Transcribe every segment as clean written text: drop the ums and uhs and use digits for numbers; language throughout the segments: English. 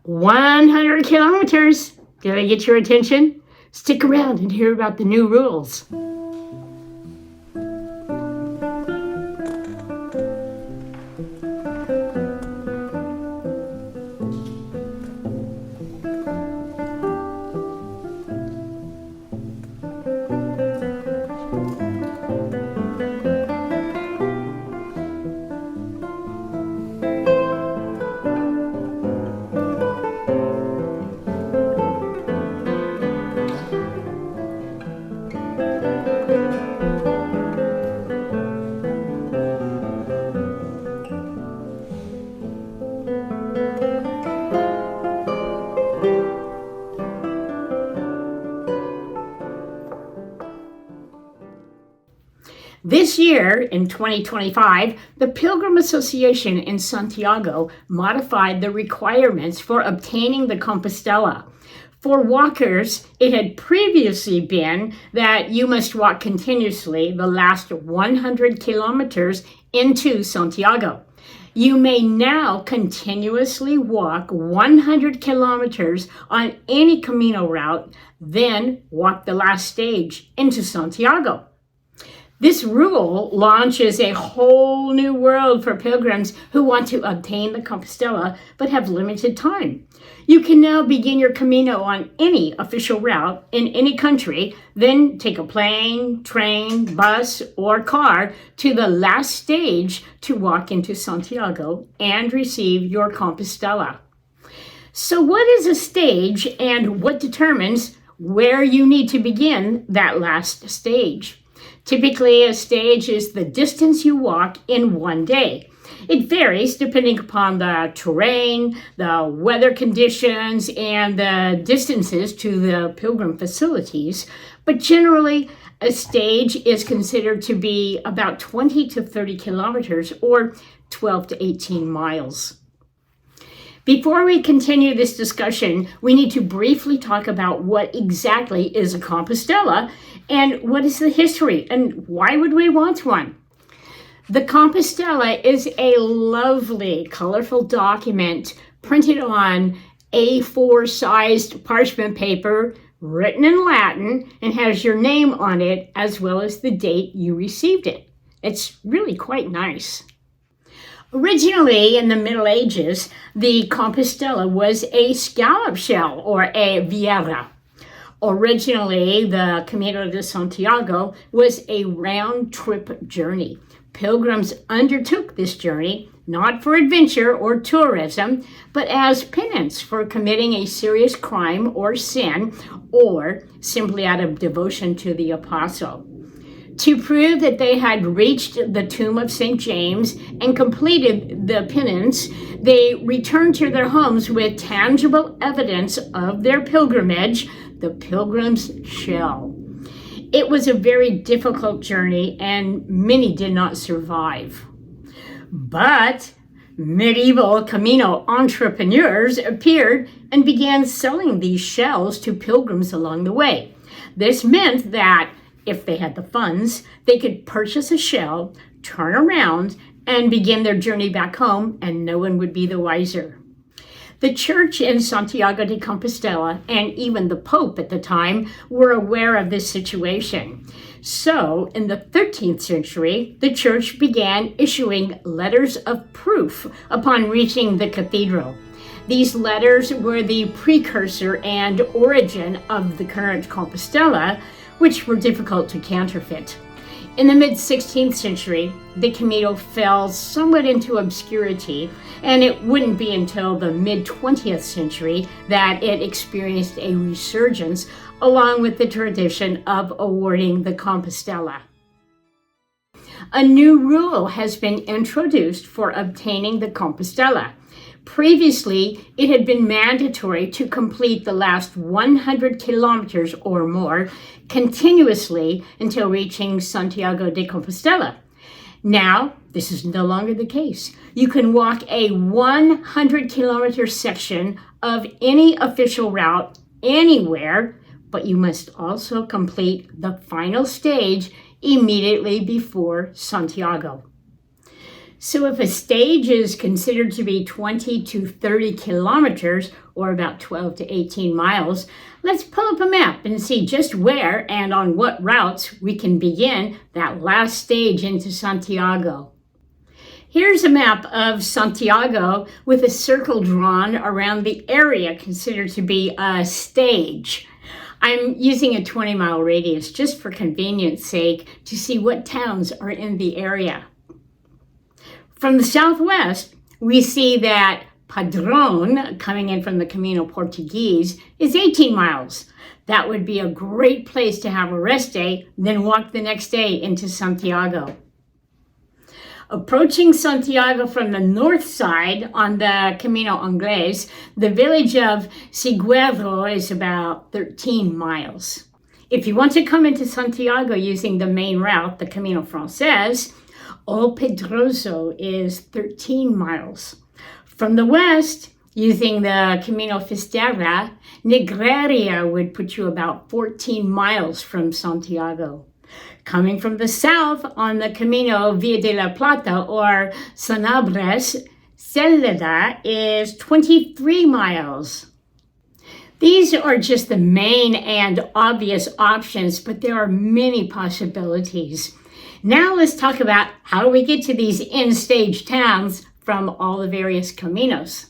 100 kilometers. Did I get your attention? Stick around and hear about the new rules. This year, in 2025, the Pilgrim Association in Santiago modified the requirements for obtaining the Compostela. For walkers, it had previously been that you must walk continuously the last 100 kilometers into Santiago. You may now continuously walk 100 kilometers on any Camino route, then walk the last stage into Santiago. This rule launches a whole new world for pilgrims who want to obtain the Compostela but have limited time. You can now begin your Camino on any official route in any country, then take a plane, train, bus, or car to the last stage to walk into Santiago and receive your Compostela. So what is a stage and what determines where you need to begin that last stage? Typically, a stage is the distance you walk in one day. It varies depending upon the terrain, the weather conditions, and the distances to the pilgrim facilities, but generally, a stage is considered to be about 20 to 30 kilometers or 12 to 18 miles. Before we continue this discussion, we need to briefly talk about what exactly is a Compostela and what is the history and why would we want one? The Compostela is a lovely, colorful document printed on A4-sized parchment paper, written in Latin, and has your name on it as well as the date you received it. It's really quite nice. Originally, in the Middle Ages, the Compostela was a scallop shell or a vieira. Originally, the Camino de Santiago was a round-trip journey. Pilgrims undertook this journey not for adventure or tourism, but as penance for committing a serious crime or sin, or simply out of devotion to the apostle. To prove that they had reached the tomb of St. James and completed the penance, they returned to their homes with tangible evidence of their pilgrimage, the pilgrim's shell. It was a very difficult journey and many did not survive. But medieval Camino entrepreneurs appeared and began selling these shells to pilgrims along the way. This meant that if they had the funds, they could purchase a shell, turn around, and begin their journey back home, and no one would be the wiser. The church in Santiago de Compostela, and even the Pope at the time, were aware of this situation. So, in the 13th century, the church began issuing letters of proof upon reaching the cathedral. These letters were the precursor and origin of the current Compostela, which were difficult to counterfeit. In the mid-16th century, the Camino fell somewhat into obscurity, and it wouldn't be until the mid-20th century that it experienced a resurgence, along with the tradition of awarding the Compostela. A new rule has been introduced for obtaining the Compostela. Previously, it had been mandatory to complete the last 100 kilometers or more continuously until reaching Santiago de Compostela. Now, this is no longer the case. You can walk a 100-kilometer section of any official route anywhere, but you must also complete the final stage immediately before Santiago. So if a stage is considered to be 20 to 30 kilometers, or about 12 to 18 miles, let's pull up a map and see just where and on what routes we can begin that last stage into Santiago. Here's a map of Santiago with a circle drawn around the area considered to be a stage. I'm using a 20-mile radius just for convenience sake to see what towns are in the area. From the southwest, we see that Padrón, coming in from the Camino Portuguese, is 18 miles. That would be a great place to have a rest day, then walk the next day into Santiago. Approaching Santiago from the north side on the Camino Anglés, the village of Sigüenza is about 13 miles. If you want to come into Santiago using the main route, the Camino Francés, El Pedroso is 13 miles. From the west, using the Camino Fisterra, Negreira would put you about 14 miles from Santiago. Coming from the south on the Camino Via de la Plata or Sanabres, Célida is 23 miles. These are just the main and obvious options, but there are many possibilities. Now let's talk about how do we get to these in-stage towns from all the various caminos.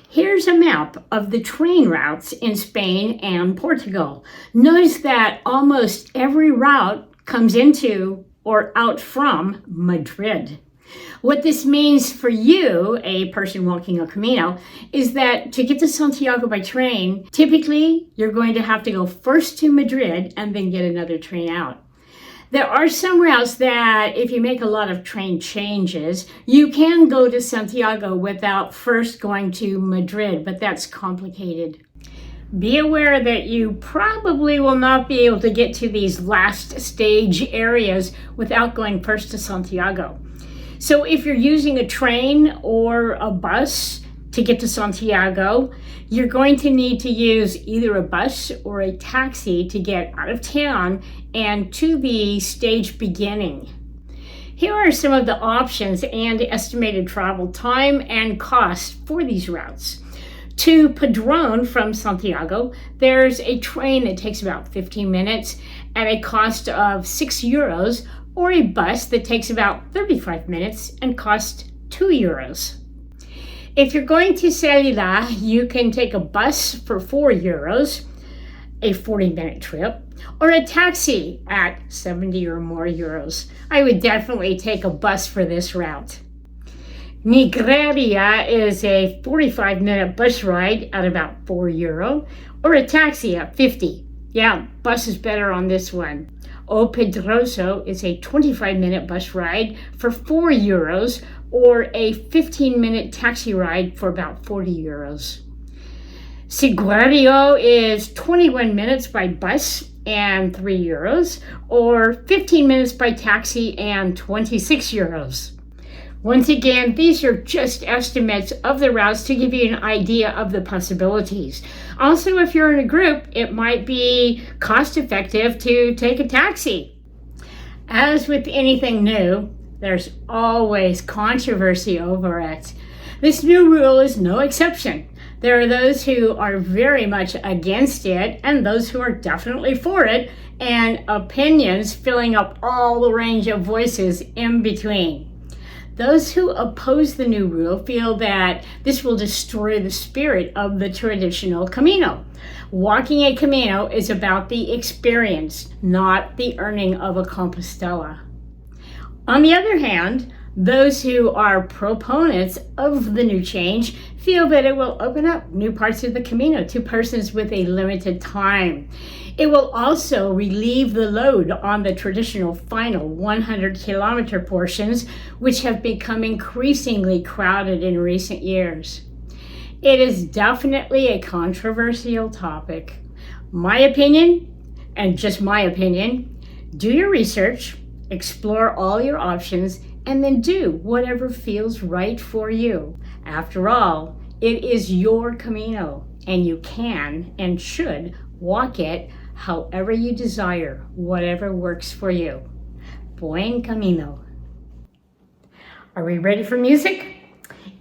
Here's a map of the train routes in Spain and Portugal. Notice that almost every route comes into or out from Madrid. What this means for you, a person walking a Camino, is that to get to Santiago by train, typically you're going to have to go first to Madrid and then get another train out. There are some routes that if you make a lot of train changes, you can go to Santiago without first going to Madrid, but that's complicated. Be aware that you probably will not be able to get to these last stage areas without going first to Santiago. So if you're using a train or a bus to get to Santiago, you're going to need to use either a bus or a taxi to get out of town and to the stage beginning. Here are some of the options and estimated travel time and cost for these routes. To Padrón from Santiago, there's a train that takes about 15 minutes at a cost of €6, or a bus that takes about 35 minutes and costs €2. If you're going to Célida, you can take a bus for €4, a 40-minute trip, or a taxi at 70 or more euros. I would definitely take a bus for this route. Negreira is a 45-minute bus ride at about €4, or a taxi at 50. Yeah, bus is better on this one. O Pedroso is a 25-minute bus ride for €4, or a 15-minute taxi ride for about €40. Sigüenza is 21 minutes by bus and €3, or 15 minutes by taxi and €26. Once again, these are just estimates of the routes to give you an idea of the possibilities. Also, if you're in a group, it might be cost effective to take a taxi. As with anything new, there's always controversy over it. This new rule is no exception. There are those who are very much against it and those who are definitely for it, and opinions filling up all the range of voices in between. Those who oppose the new rule feel that this will destroy the spirit of the traditional Camino. Walking a Camino is about the experience, not the earning of a Compostela. On the other hand, those who are proponents of the new change feel that it will open up new parts of the Camino to persons with a limited time. It will also relieve the load on the traditional final 100-kilometer portions, which have become increasingly crowded in recent years. It is definitely a controversial topic. My opinion, and just my opinion, do your research, explore all your options, and then do whatever feels right for you. After all, it is your Camino, and you can and should walk it however you desire, whatever works for you. Buen camino. Are we ready for music?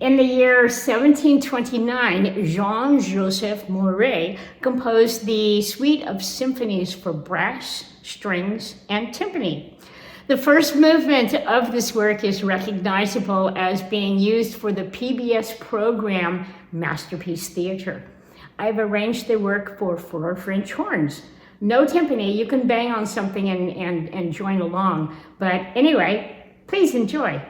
In the year 1729, Jean-Joseph Mouret composed the suite of symphonies for brass, strings, and timpani. The first movement of this work is recognizable as being used for the PBS program Masterpiece Theater. I've arranged the work for 4 French horns. No timpani, you can bang on something and join along. But anyway, please enjoy.